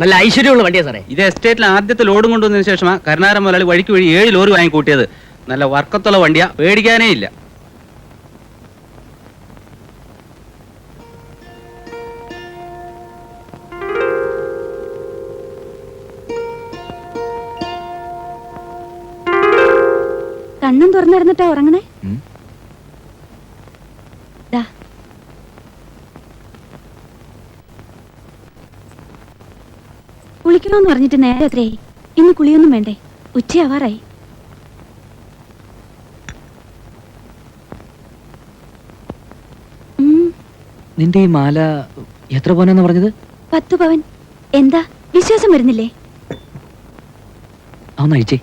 നല്ല ഐശ്വര്യമുള്ള വണ്ടിയാ സാറേ. ഇത് എസ്റ്റേറ്റിൽ ആദ്യത്തെ ലോഡും കൊണ്ടുവന്നതിന് ശേഷമാണ് കരുണാകരൻ മുതലാളി വഴിക്ക് വഴി 7 ലോറി വാങ്ങിക്കൂട്ടിയത്. നല്ല വർക്കത്തുള്ള വണ്ടിയാ, പേടിക്കാനേ ഇല്ല. കണ്ണും തുറന്നിരുന്നിട്ടാ ഉറങ്ങണേ? കുളിക്കണമെന്ന് പറഞ്ഞിട്ട് നേരെ എത്രയായി? ഇന്ന് കുളിയൊന്നും വേണ്ടേ? ഉച്ചയാവാറായി. നിന്റെ ഈ മാല എത്ര പവനെന്ന് പറഞ്ഞത്? 10 പവൻ. എന്താ വിശ്വാസം വരുന്നില്ലേ? അതൊന്ന് അഴിച്ചേ.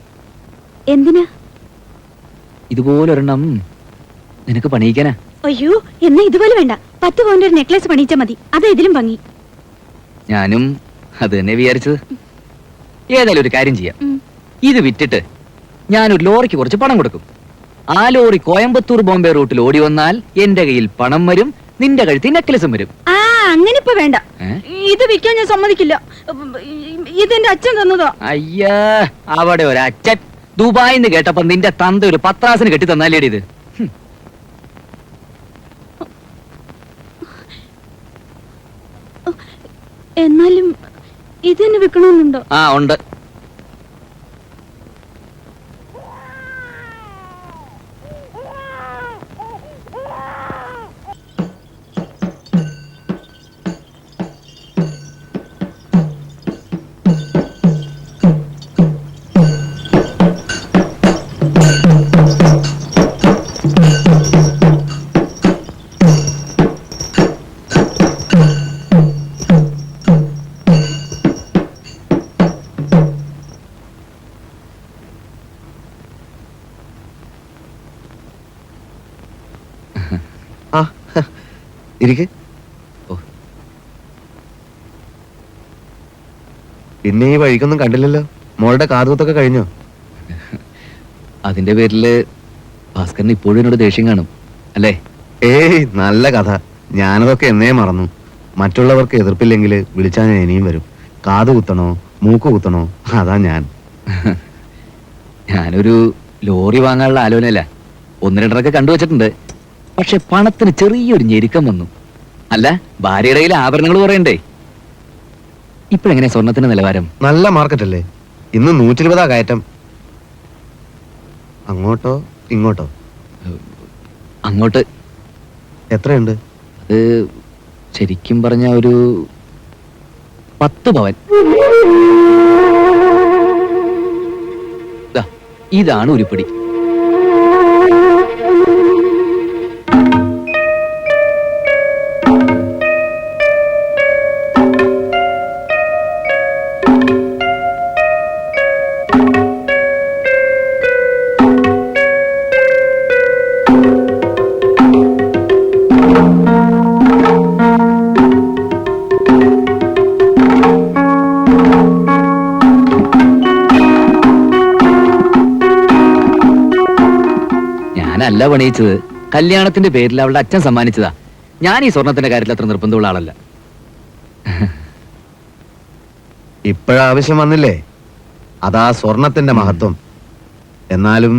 എന്തിനാ? ഇതുപോലൊരെണ്ണം നിനക്ക് പണിയിക്കാനാ. അയ്യോ, എന്നാ ഇതുപോലെ വേണ്ട. 10 പവന്റെ ഒരു നെക്ലേസ് പണിയിച്ചാ മതി. അത് ഇതിലും ഭംഗി. ഞാനും അത് തന്നെ വിചാരിച്ചത്. ഏതായാലും ഒരു കാര്യം ചെയ്യാം. ഇത് വിറ്റിട്ട് ഞാനൊരു ലോറിക്ക് കുറച്ച് പണം കൊടുക്കും. ആ ലോറി കോയമ്പത്തൂർ ബോംബെ റൂട്ടിൽ ഓടി വന്നാൽ എന്റെ കയ്യിൽ പണം വരും, നിന്റെ കഴുത്തിൽ നെക്ലസും വരും. അങ്ങനെ ഇപ്പൊ വേണ്ട. ഇത് വിൽക്കാൻ ഞാൻ സമ്മതിക്കില്ല. ഇതെന്റെ അച്ഛൻ തന്നതാ. അയ്യാ, അവിടെ ഒരു അച്ഛൻ ദുബായിന്ന് കേട്ടപ്പോ നിന്റെ തന്ത ഒരു പത്രാസിന് കെട്ടി തന്നാലേടി ഇത്. എന്നാലും ഇതെന്നെ വിൽക്കണമെന്നുണ്ടോ? ഉണ്ട്. ഇരിക്കെ. പിന്നെ ഈ വഴിക്കൊന്നും കണ്ടില്ലല്ലോ. മോളുടെ കാതുകുത്തൊക്കെ കഴിഞ്ഞോ? അതിന്റെ പേരില് ഭാസ്കരന് ഇപ്പോഴും എന്നോട് ദേഷ്യം കാണും അല്ലേ? ഏയ്, നല്ല കഥ. ഞാനതൊക്കെ എന്നേ മറന്നു. മറ്റുള്ളവർക്ക് എതിർപ്പില്ലെങ്കിൽ വിളിച്ചാൽ ഞാൻ ഇനിയും വരും. കാത് കുത്തണോ മൂക്ക് കുത്തണോ അതാ ഞാൻ. ഞാനൊരു ലോറി വാങ്ങാനുള്ള ആലോചനയല്ല. 1-2 കണ്ടുവച്ചിട്ടുണ്ട്. പക്ഷെ പണത്തിന് ചെറിയൊരു ഞെരുക്കം വന്നു. അല്ല, ഭാര്യയുടെ കയ്യിൽ ആഭരണങ്ങൾ പറയണ്ടേ? ഇപ്പോഴെങ്ങനെ സ്വർണത്തിന്റെ നിലവാരം? നല്ല മാർക്കറ്റ് അല്ലേ? ഇന്ന് 120 കയറ്റം. അങ്ങോട്ടോ ഇങ്ങോട്ടോ? അങ്ങോട്ട്. എത്രയുണ്ട്? അത് ശരിക്കും പറഞ്ഞ ഒരു 10 പവൻ. ഇതാണ് ഉരുപ്പടി. ഞാനല്ല പണിയിച്ചത്. കല്യാണത്തിന്റെ പേരിൽ അവളുടെ അച്ഛൻ സമ്മാനിച്ചതാ. ഞാൻ ഈ സ്വർണത്തിന്റെ കാര്യത്തിൽ അത്ര നിർബന്ധമുള്ള ആളല്ല. ഇപ്പോഴാവശ്യം വന്നില്ലേ? അതാ സ്വർണത്തിന്റെ മഹത്വം. എന്നാലും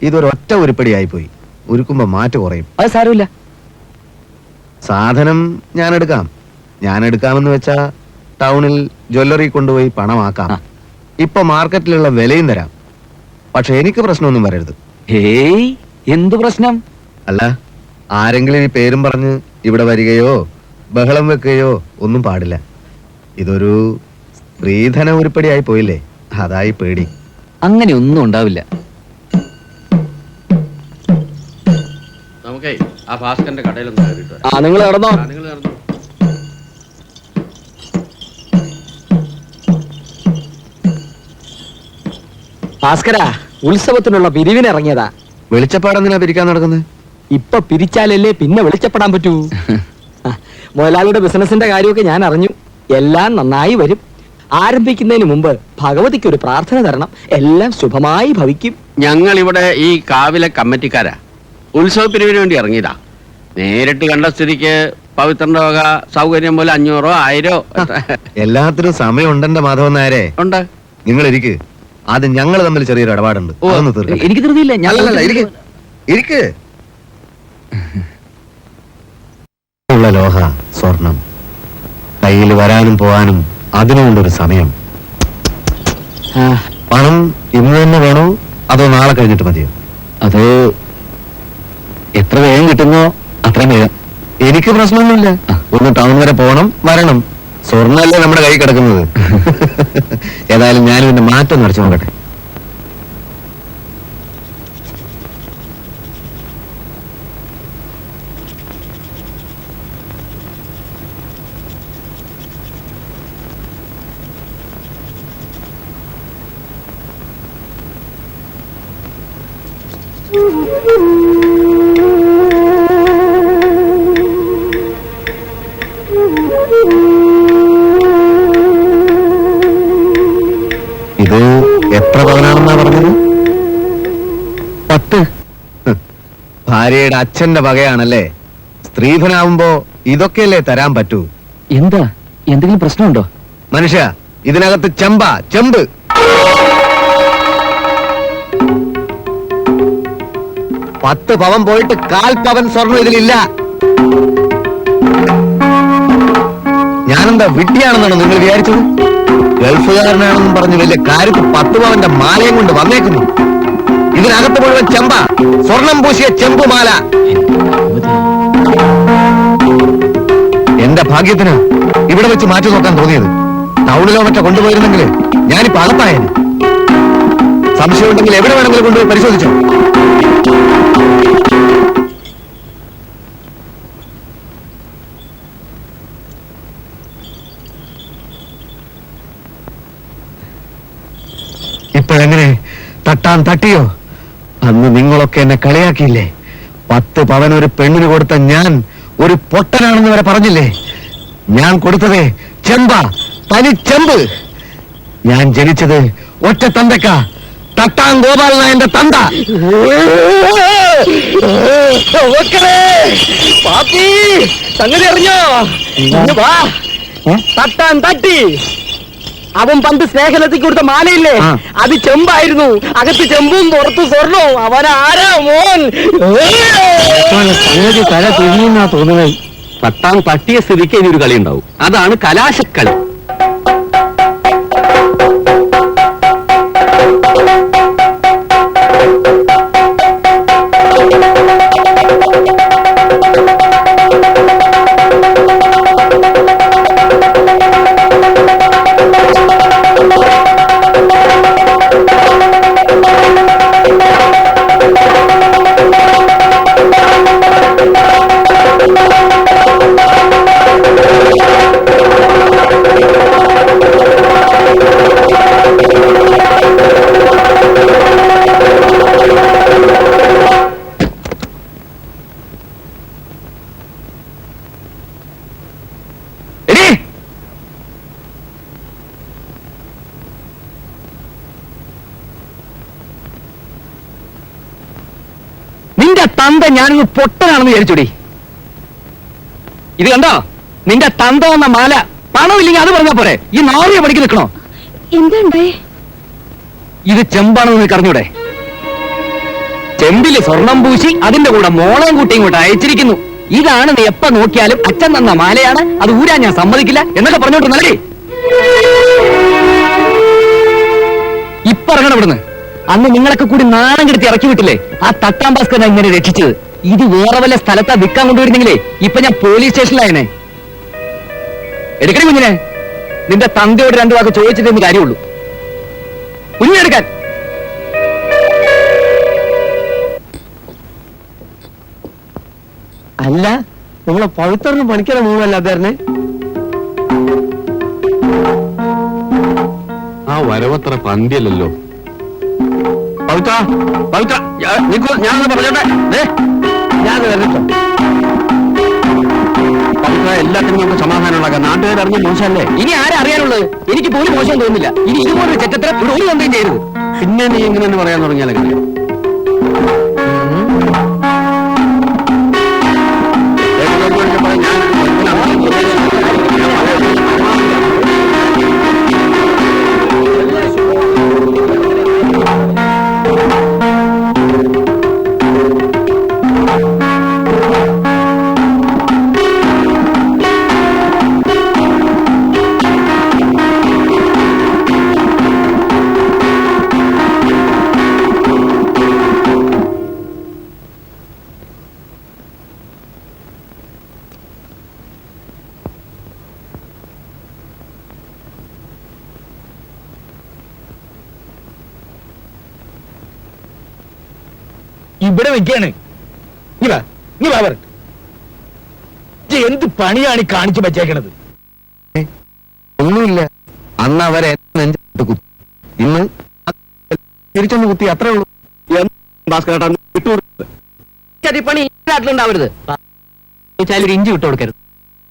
ഇതൊരൊറ്റ ഉരുപ്പടിയായി പോയി. ഉരുക്കുമ്പോ മാറ്റ് കുറയും. അത് സാരമില്ല. സാധനം ഞാൻ എടുക്കാമെന്ന് വെച്ചാ ടൗണിൽ ജ്വല്ലറി കൊണ്ടുപോയി പണമാക്കാം. ഇപ്പൊ മാർക്കറ്റിലുള്ള വിലയും തരാം. പക്ഷെ എനിക്ക് പ്രശ്നമൊന്നും വരരുത്. ഹേയ്, എന്തു പ്രശ്നം? അല്ല, ആരെങ്കിലും ഈ പേരും പറഞ്ഞ് ഇവിടെ വരികയോ ബഹളം വെക്കുകയോ ഒന്നും പാടില്ല. ഇതൊരു സ്ത്രീധന ഉരുപ്പടിയായി പോയില്ലേ, അതായി പേടി. അങ്ങനെ ഒന്നും ഉണ്ടാവില്ല. നമുക്കേ ആ ഭാസ്കരന്റെ കടയിലൊന്നും കയറിയിട്ട് വരാം. നിങ്ങൾ നടന്നോ? നിങ്ങൾ നടന്നോ. ഭാസ്കര, ഉത്സവത്തിനുള്ള പിരിവിനിറങ്ങിയതാ. വെളിച്ചപ്പാടെന്തിനാ പിരിക്കാൻ നടക്കുന്നത്? ഇപ്പൊ പിരിച്ചാലല്ലേ പിന്നെ വെളിച്ചപ്പെടാൻ പറ്റൂ. മുതലാളിയുടെ ബിസിനസിന്റെ കാര്യമൊക്കെ ഞാൻ അറിഞ്ഞു. എല്ലാം നന്നായി വരും. ആരംഭിക്കുന്നതിന് മുമ്പ് ഭഗവതിക്ക് ഒരു പ്രാർത്ഥന തരണം. എല്ലാം ശുഭമായി ഭവിക്കും. ഞങ്ങൾ ഇവിടെ ഈ കാവിലെ കമ്മിറ്റിക്കാരാ. ഉത്സവ പിരിവിന് വേണ്ടി ഇറങ്ങിയതാ. നേരിട്ട് കണ്ട സ്ഥിതിക്ക് പവിത്രന്റെ വക സൗകര്യം പോലെ 500 1000 എല്ലാത്തിനും സമയം ഉണ്ടെന്റെ മാധവൻ നായരെ. ഉണ്ട്. നിങ്ങൾ ഇരിക്ക്. ആദ്യം ഞങ്ങൾ തമ്മിൽ ചെറിയൊരു ഇടപാടുണ്ട്. അതൊന്ന് തീർക്കട്ടെ. എനിക്ക് ധൃതിയില്ല. അല്ലല്ല, ഇരിക്ക്. ഇരിക്ക്. ഉള്ള ലോഹ സ്വർണം കയ്യിൽ വരാനും പോവാനും അതിനുകൊണ്ടൊരു സമയം. പണം ഇന്ന് തന്നെ വേണോ അതോ നാളെ കഴിഞ്ഞിട്ട് മതിയോ? അത് എത്ര വേഗം കിട്ടുന്നോ അത്രയും വേഗം. എനിക്ക് പ്രശ്നമൊന്നുമില്ല. ഒന്ന് ടൗൺ വരെ പോകണം, വരണം. സ്വർണ്ണല്ലേ നമ്മുടെ കൈ കിടക്കുന്നത്. ഏതായാലും ഞാനും ഇതിന്റെ മാറ്റം നിറച്ചു നോക്കട്ടെ. ഇത് എത്ര പവനാണെന്നാ പറഞ്ഞത്? 10. ഭാര്യയുടെ അച്ഛന്റെ വകയാണല്ലേ. സ്ത്രീധനാവുമ്പോ ഇതൊക്കെയല്ലേ തരാൻ പറ്റൂ. എന്താ എന്തെങ്കിലും പ്രശ്നമുണ്ടോ? മനുഷ്യ, ഇതിനകത്ത് ചെമ്പ്. പത്ത് പവൻ പോയിട്ട് 1/4 പവൻ സ്വർണം ഇതിലില്ല. ഞാനെന്താ വിഡ്ഢിയാണെന്നാണോ നിങ്ങൾ വിചാരിച്ചത്? ഗൾഫുകാരനാണെന്നും പറഞ്ഞ് വലിയ കാര്യത്തിൽ 10 പവന്റെ മാലയും കൊണ്ട് വന്നേക്കുന്നു. ഇതിനകത്ത് മുഴുവൻ സ്വർണം പൂശിയ ചെമ്പുമാല. എന്റെ ഭാഗ്യത്തിന് ഇവിടെ വെച്ച് മാറ്റി നോക്കാൻ തോന്നിയത്. ടൗണിലോ മറ്റോ കൊണ്ടുപോയിരുന്നെങ്കിൽ ഞാനിപ്പോ അകത്തായേനെ. സംശയമുണ്ടെങ്കിൽ എവിടെ വേണമെങ്കിലും കൊണ്ടുപോയി പരിശോധിച്ചോ. ഇപ്പോഴെങ്ങനെ തട്ടാൻ തട്ടിയോ? അന്ന് നിങ്ങളൊക്കെ എന്നെ കളിയാക്കിയില്ലേ? 10 പവൻ ഒരു പെണ്ണിന് കൊടുത്ത ഞാൻ ഒരു പൊട്ടനാണെന്ന് വരെ പറഞ്ഞില്ലേ? ഞാൻ കൊടുത്തതേ തനിച്ചെമ്പ്. ഞാൻ ജനിച്ചത് ഒറ്റ തന്തക്ക, തട്ടാൻ ഗോപാലനായന്റെ തന്ത. സംഗതി അറിഞ്ഞോ? തട്ടാൻ തട്ടി. അവൻ പണ്ട് സ്നേഹലത്തിൽ കൊടുത്ത മാലയില്ലേ, അത് ചെമ്പായിരുന്നു. അകത്ത് ചെമ്പും പുറത്ത് സ്വർണവും. അവനാരാ മോൻ? സംഗതി തല തിരിഞ്ഞാ തോന്നുന്നത്. തട്ടാൻ തട്ടിയ സ്ഥിതിക്ക് ഇനി ഒരു കളി ഉണ്ടാവും. അതാണ് കലാശക്കളി. നിന്റെ തന്ത ഞാനൊന്ന് പൊട്ടനാണെന്ന് വിചാരിച്ചോടി. ഇത് കണ്ടോ? നിന്റെ തന്ത വന്ന മാല. പണമില്ലെങ്കിൽ അത് പറഞ്ഞാ പോരെ. ഈ നാറിയ പണിക്ക് നിൽക്കണോ? എന്താണ്ടേ? ഇത് ചെമ്പാണെന്ന് നിനക്ക് അറിഞ്ഞൂടെ? ചെമ്പില് സ്വർണം പൂശി അതിന്റെ കൂടെ മോളയും കുട്ടിയും കൂടെ അയച്ചിരിക്കുന്നു. ഇതാണ് നീ എപ്പ നോക്കിയാലും അച്ഛൻ തന്ന മാലയാണ്, അത് ഊരാൻ ഞാൻ സമ്മതിക്കില്ല എന്നൊക്കെ പറഞ്ഞോട്ട് നൽകി. ഇപ്പൊ ഇറങ്ങണം ഇവിടുന്ന്. അന്ന് നിങ്ങളൊക്കെ കൂടി നാണം കെടുത്തി ഇറക്കി വിട്ടില്ലേ ആ തട്ടാം ഭാസ്കരനെ ഇങ്ങനെ രക്ഷിച്ചത്. ഇത് വേറെ വല്ല സ്ഥലത്താ വിൽക്കാൻ കൊണ്ടുവരുന്നെങ്കിലേ ഇപ്പൊ ഞാൻ പോലീസ് സ്റ്റേഷനിലായനെ. എടുക്കണേ കുഞ്ഞിനെ. നിന്റെ തന്തയോട് 2 വാക്ക് ചോദിച്ചിട്ടേ കാര്യമുള്ളൂ. കുഞ്ഞെടുക്കാൻ. അല്ല, നമ്മളെ പവിത്രന് പണിക്കാരെ മൂന്നല്ല അദ്ദേഹനെ. ആ വരവത്ര പന്തിയല്ലോ. പവിത്ര ഞാനൊന്ന് പറഞ്ഞോട്ടെ. ഞാൻ വരട്ടോ. പവിത്ര എല്ലാത്തിനും നമുക്ക് സമാധാനം ഉണ്ടാക്കാം. നാട്ടുകാർ അറിഞ്ഞ മോശമല്ലേ? ഇനി ആരാ അറിയാനുള്ളത്? എനിക്ക് പോലും മോശം തോന്നുന്നില്ല. ഇനി ഇതുപോലൊരു ചെറ്റത്ര ഒരു ഒന്നും ചെയ്യരുത്. പിന്നെ നീ ഇങ്ങനെ തന്നെ പറയാൻ തുടങ്ങിയാലെങ്ങനെ? ഞാൻ ഇവിടെ വെക്കാണ്. എന്ത് പണിയാണ് ഈ കാണിച്ചു വെച്ചേക്കണത്? ഒന്നുമില്ല. അന്ന് അവരെ നെഞ്ചിട്ട് കുത്തി, ഇന്ന് തിരിച്ചൊന്ന് കുത്തി, അത്രേ ഉള്ളൂ. ചതിപ്പണി ഈ നാട്ടിലുണ്ടാവരുത്. ഒരു ഇഞ്ചി വിട്ടു കൊടുക്കരുത്.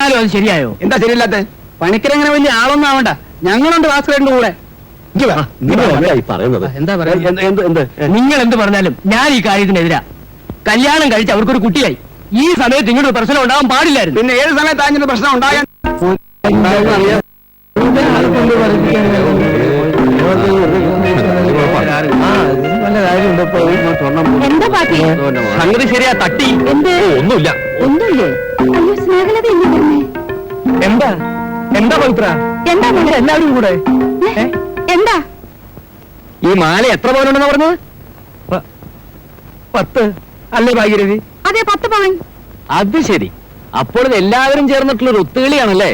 അത് ശരിയായോ? എന്താ ശരിയല്ലാത്ത? പണിക്കരങ്ങനെ വലിയ ആളൊന്നും ആവണ്ട, ഞങ്ങളുണ്ട് ഭാസ്കരന്റെ കൂടെ. പറയുന്നത് എന്താ പറയാ? നിങ്ങൾ എന്ത് പറഞ്ഞാലും ഞാൻ ഈ കാര്യത്തിനെതിരാ. കല്യാണം കഴിച്ച് അവർക്കൊരു കുട്ടിയായി. ഈ സമയത്ത് ഇങ്ങോട്ട് പ്രശ്നം ഉണ്ടാവാൻ പാടില്ലായിരുന്നു. പിന്നെ ഏത് സമയത്ത് അങ്ങനെ പ്രശ്നം ഉണ്ടാകാൻ? എന്താ പാട്ടി? സംഗതി ശരിയാ, തട്ടി. എന്ത്? ഒന്നുമില്ല. ഒന്നുമില്ലേ? അയ്യോ സ്നേഹലത എന്നെ പറഞ്ഞേ. എന്താ എന്താ പവിത്ര? എന്താ മോളെ? എല്ലാവരും കൂടെ എന്താ? ഈ മാല എത്ര പവനുണ്ടെന്ന് പറഞ്ഞത്? 10 അല്ലേ ഭാഗ്യരവി? അതെ 10 പവൻ. അത് ശരി. അപ്പോൾ ഇത് എല്ലാവരും ചേർന്നിട്ടുള്ള ഒരു ഒത്തുകളിയാണല്ലേ?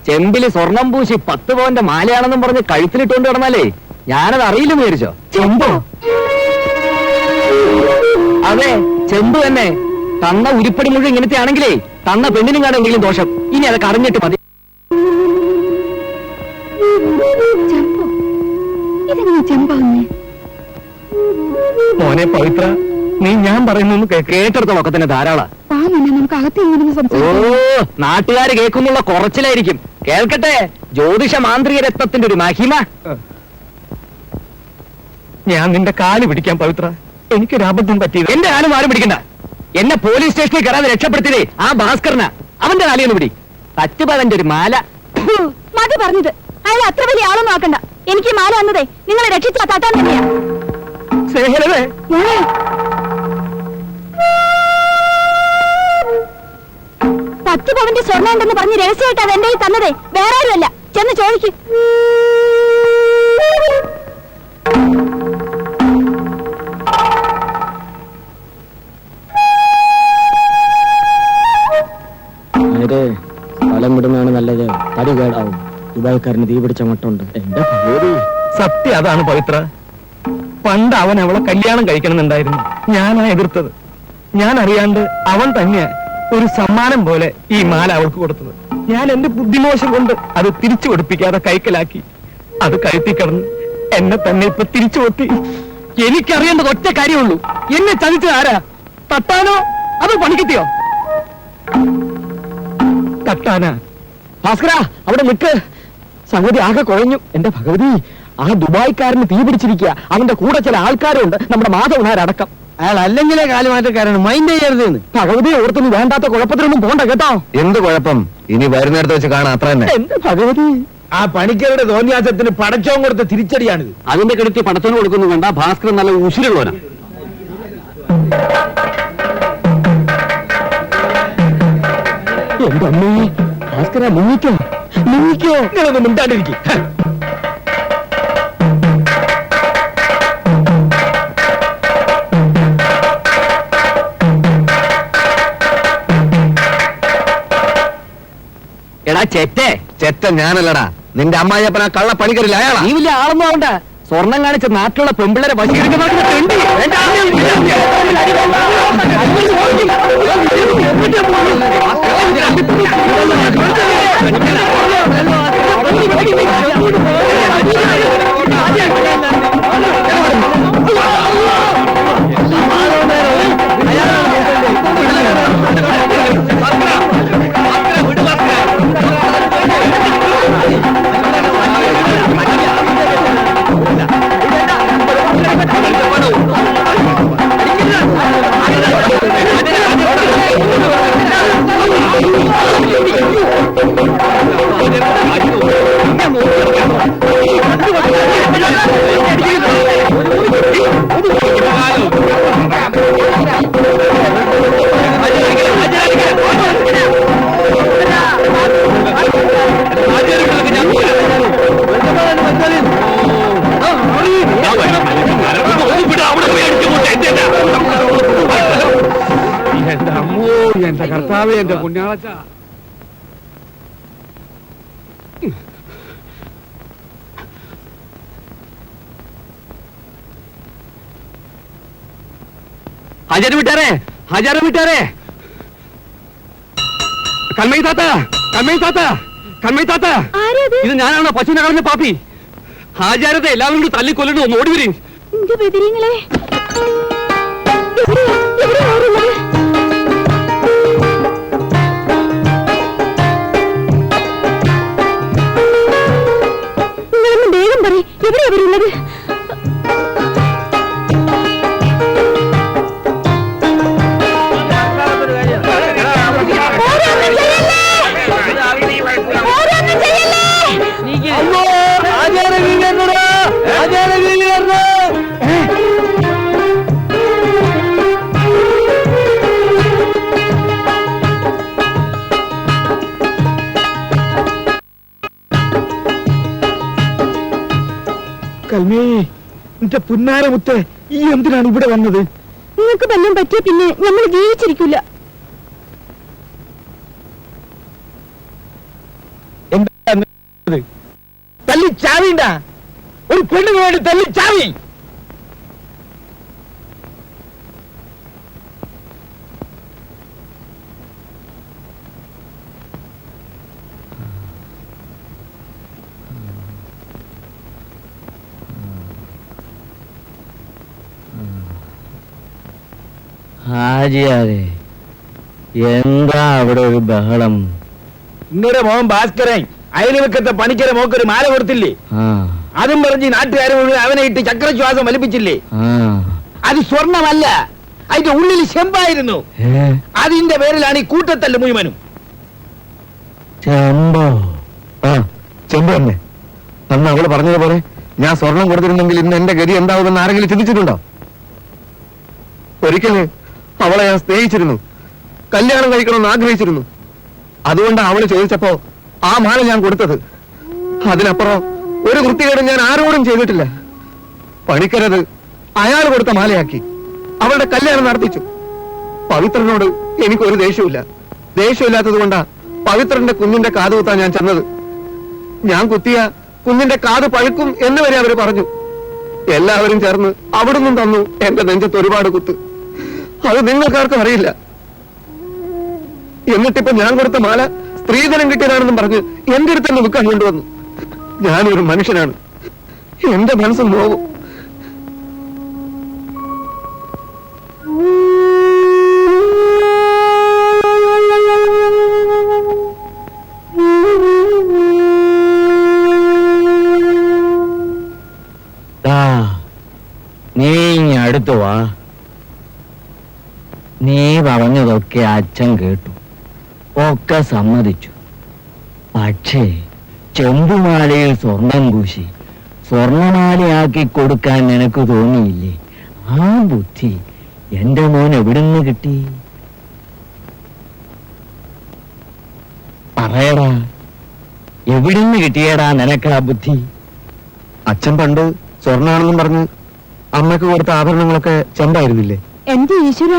ചെമ്പില് സ്വർണം പൂശി 10 പവന്റെ മാലയാണെന്നും പറഞ്ഞ് കഴുത്തിലിട്ടുകൊണ്ട് കിടന്നാലേ ഞാനത് അറിയില്ലെന്ന് വിചാരിച്ചോ? ചെമ്പോ? അതെ, ചെമ്പ് തന്നെ. തന്ന ഉരുപ്പടി മുഴുവൻ ഇങ്ങനത്തെ ആണെങ്കിലേ തന്ന പെണ്ണിനും കാണാൻ എന്തെങ്കിലും ദോഷം. ഇനി അതൊക്കെ അറിഞ്ഞിട്ട് മതി. ചെമ്പോ? ഇതെങ്ങനെ ചെമ്പാകുന്നേ? മോനെ പവിത്ര, നീ ഞാൻ പറയുന്നു കേട്ടെടുത്തോളൊക്കെ തന്നെ ധാരാളം. നമുക്ക് അകത്ത് ഓ, നാട്ടുകാര് കേൾക്കുന്നുള്ള കുറച്ചിലായിരിക്കും. കേൾക്കട്ടെ, ജ്യോതിഷ മാന്ത്രിക രത്നത്തിന്റെ ഒരു മഹിമ. ഞാൻ നിന്റെ കാല് പിടിക്കാൻ പവിത്ര. എനിക്കൊരു അബദ്ധം പറ്റിയത്. എന്റെ കാലും ആരും പിടിക്കണ്ട. എന്നെ പോലീസ് സ്റ്റേഷനിൽ കയറാതെ രക്ഷപ്പെടുത്തിയതേ ആ ഭാസ്കരനാ. അവന്റെ കാലിയൊന്ന് പിടി. തച്ചുപവന്റെ ഒരു മാല. മതി പറഞ്ഞത്. അയാൾ അത്ര വലിയ ആളൊന്നും ആക്കണ്ട. എനിക്ക് ഈ മാല വന്നതേ നിങ്ങളെ രക്ഷിച്ച തട്ടാൻ തന്നെയാ. സ്നേഹലവേ, മോളെ, 10 പവന്റെ സ്വർണ്ണം ഉണ്ടെന്ന് പറഞ്ഞ് രഹസ്യമായിട്ട് അത് എന്റെ കയ്യിൽ തന്നതേ വേറെ ആരുമല്ല. ചെന്ന് ചോദിക്കും. സ്ഥലം വിടുന്നതാണ് നല്ലത്. തടി കേടാവും. ദുബായ്ക്കാരന് തീ പിടിച്ച മട്ടുണ്ട്. എന്റെ ഭഗവതി, സത്യം അതാണ് പവിത്ര. പണ്ട് അവൻ അവളെ കല്യാണം കഴിക്കണമെന്നുണ്ടായിരുന്നു. ഞാനാ എതിർത്തത്. ഞാൻ അറിയാണ്ട് അവൻ തന്നെയാ ഒരു സമ്മാനം പോലെ ഈ മാല അവൾക്ക് കൊടുത്തത്. ഞാൻ എന്റെ ബുദ്ധിമോശം കൊണ്ട് അത് തിരിച്ചു കൊടുപ്പിക്കാതെ കൈക്കലാക്കി. അത് കഴുത്തി കിടന്ന് എന്നെ തന്നെ ഇപ്പൊ തിരിച്ചു കൊത്തി. എനിക്കറിയേണ്ടത് ഒറ്റ കാര്യമുള്ളൂ. എന്നെ ചതിച്ചത് ആരാ? തട്ടാനോ അതോ പണിക്കിട്ടിയോ? തട്ടാനാ. ഭാസ്കര, അവിടെ നിൽക്ക്. സംഗതി ആകെ കുഴഞ്ഞു. എന്റെ ഭഗവതി, ആ ദുബായ്ക്കാരന് തീ പിടിച്ചിരിക്കുക. അവന്റെ കൂടെ ചില ആൾക്കാരുണ്ട്, നമ്മുടെ മാധവനാരടക്കം. അയാൾ അല്ലെങ്കിലേ കാലുമാറ്റക്കാരാണ്. മൈൻഡ് ചെയ്യരുതെന്ന്. ഭഗവതിയെ ഓർത്തൊന്നും വേണ്ടാത്ത കുഴപ്പത്തിനൊന്നും പോണ്ട കേട്ടോ. എന്ത് കുഴപ്പം? ഇനി വരുന്നിടത്ത് വെച്ച് കാണാം, അത്ര തന്നെ. എന്റെ ഭഗവതി, ആ പണിക്കരുടെ തോന്നിയാസത്തിന് പടച്ചോൻ കൊടുത്ത തിരിച്ചടിയാണിത്. അതിന്റെ കെടുത്തി പടത്തോന് കൊടുക്കുന്നു വേണ്ട. ഭാസ്കരൻ നല്ല ഉശിരുള്ളവനാ. എന്റെ അമ്മേ, ഭാസ്കര മുങ്ങിക്കോ, മുങ്ങിക്കോ. നിങ്ങളൊന്ന് മിണ്ടാണ്ടിരിക്കും. എടാ ചെറ്റേ, ചെറ്റ ഞാനല്ലടാ, നിന്റെ അമ്മായിയപ്പന കള്ള പണിക്കരില്ല അയാളാ. നീ വലിയ ആളൊന്നും ആവണ്ട. സ്വർണം കാണിച്ച നാട്ടിലുള്ള പെമ്പിള്ളേരെ വശീകരിക്കുന്ന എന്റെ അമ്മോ, എന്റെ കർത്താവേ, എന്റെ പുണ്യാളച്ച. ഹാജാരെ വിട്ടാരെ, ഹാജാരെ വിട്ടാരെ. കൺമൈ താത്ത, കൺമൈ താത്ത, കൺമൈ താത്ത. ആരത്? ഇത് ഞാനാണ് പശുവിനെ കളഞ്ഞ പാപ്പി. ഹാജാരത്തെ എല്ലാവരും കൂടി തല്ലിക്കൊല്ലണോ, ഒന്ന് ഓടി വരും. എന്റെ ബദിരീങ്ങളെ, എവിടെയാ ആരുള്ളത്? നിങ്ങളൊന്ന് വേഗം പറയ്, എവിടെയാ അവരുള്ളത്? കൽമേ, എന്റെ പുന്നാരമുത്ത്, ഈ എന്തിനാണ് ഇവിടെ വന്നത്? നിങ്ങൾക്ക് വല്ലതും പറ്റിയ പിന്നെ നമ്മൾ ജീവിച്ചിരിക്കില്ല. എന്താ തല്ലി ചാവിണ്ട? ഒരു പെണ്ണിന് വേണ്ടി തല്ലി ചാവി. ഹാജിയാരെ, എന്താ അവിടെ ഒരു ബഹളം? ഇന്നലെ മോൻ ഭാസ്കരൻ അയൽവക്കത്തെ പണിക്കരെ മോക്കൊരു മാല കൊടുത്തില്ലേ? അതും പറഞ്ഞ് നാട്ടുകാരെ മുഴുവൻ അവനെ ഇട്ട് ചക്രശ്വാസം വലിപ്പിച്ചില്ലേ? അത് സ്വർണമല്ല, അതിന്റെ ഉള്ളിൽ ചെമ്പായിരുന്നു. അതിന്റെ പേരിലാണ് ഈ കൂട്ടത്തല്ല് മുഴുവനും. ചെമ്പോ? ചെമ്പ് തന്നെ. അന്ന് അവള് പറഞ്ഞതുപോലെ ഞാൻ സ്വർണം കൊടുത്തിരുന്നെങ്കിൽ ഇന്ന് എന്റെ ഗതി എന്താവുമെന്ന് ആരെങ്കിലും ചിന്തിച്ചിട്ടുണ്ടോ? ഒരിക്കല് അവളെ ഞാൻ സ്നേഹിച്ചിരുന്നു, കല്യാണം കഴിക്കണമെന്ന് ആഗ്രഹിച്ചിരുന്നു. അതുകൊണ്ടാണ് അവള് ചോദിച്ചപ്പോ ആ മാല ഞാൻ കൊടുത്തത്. അതിനപ്പുറം ഒരു വൃത്തികേടും ഞാൻ ആരോടും ചെയ്തിട്ടില്ല. പണിക്കരത് അയാൾ കൊടുത്ത മാലയാക്കി അവളുടെ കല്യാണം നടത്തിച്ചു. പവിത്രനോട് എനിക്കൊരു ദേഷ്യമില്ല. ദേഷ്യമില്ലാത്തത് കൊണ്ടാ പവിത്രന്റെ കുഞ്ഞിന്റെ കാത് കുത്താൻ ഞാൻ ചെന്നത്. ഞാൻ കുത്തിയ കുഞ്ഞിന്റെ കാത് പഴുക്കും എന്ന് വരെ അവര് പറഞ്ഞു. എല്ലാവരും ചേർന്ന് അവിടുന്ന് തന്നു എന്റെ നെഞ്ചത്ത് ഒരുപാട് കുത്ത്. അത് നിങ്ങൾക്കാർക്കും അറിയില്ല. എന്നിട്ടിപ്പോ ഞാൻ കൊടുത്ത മാല സ്ത്രീധനം കിട്ടിയതാണെന്നും പറഞ്ഞ് എന്റെ അടുത്ത് തന്നെ വിൽക്കാൻ കൊണ്ടുവന്നു. ഞാനൊരു മനുഷ്യനാണ്, എന്റെ മനസ്സ് നോവും. നീ അടുത്തു വാ. നീ പറഞ്ഞതൊക്കെ അച്ഛൻ കേട്ടു, ഒക്കെ സമ്മതിച്ചു. പക്ഷേ ചെമ്പുമാലയിൽ സ്വർണം പൂശി സ്വർണമാലയാക്കി കൊടുക്കാൻ നിനക്ക് തോന്നിയില്ലേ? ആ ബുദ്ധി എന്റെ മോൻ എവിടുന്ന് കിട്ടി? പറയടാ, എവിടുന്ന് കിട്ടിയടാ നിനക്ക് ആ ബുദ്ധി? അച്ഛൻ പണ്ട് സ്വർണ്ണാണെന്നും പറഞ്ഞ് അമ്മയ്ക്ക് കൊടുത്ത ആഭരണങ്ങളൊക്കെ ചെമ്പായിരുന്നില്ലേ? എന്റെ ഈശ്വര,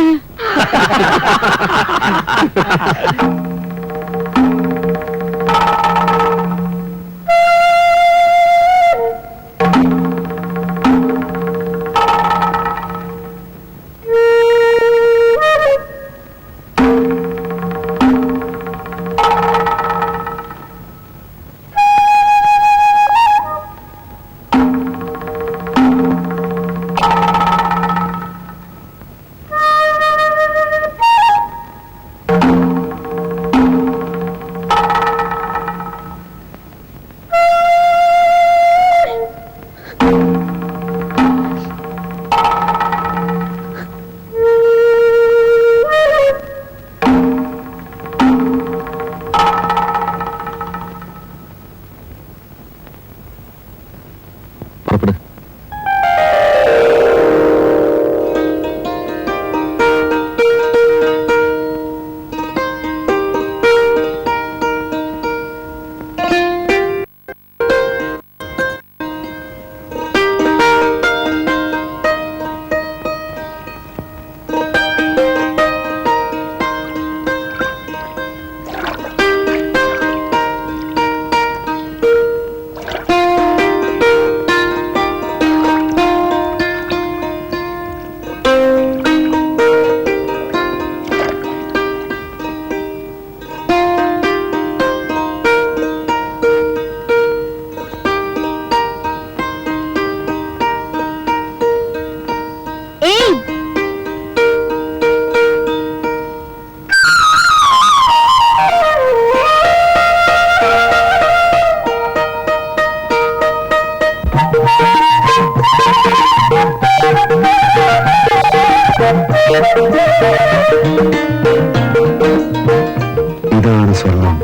ഇതാണ് സ്വർണം,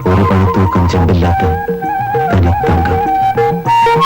ഒരു പണത്തൂക്കം ചെമ്പില്ലാത്ത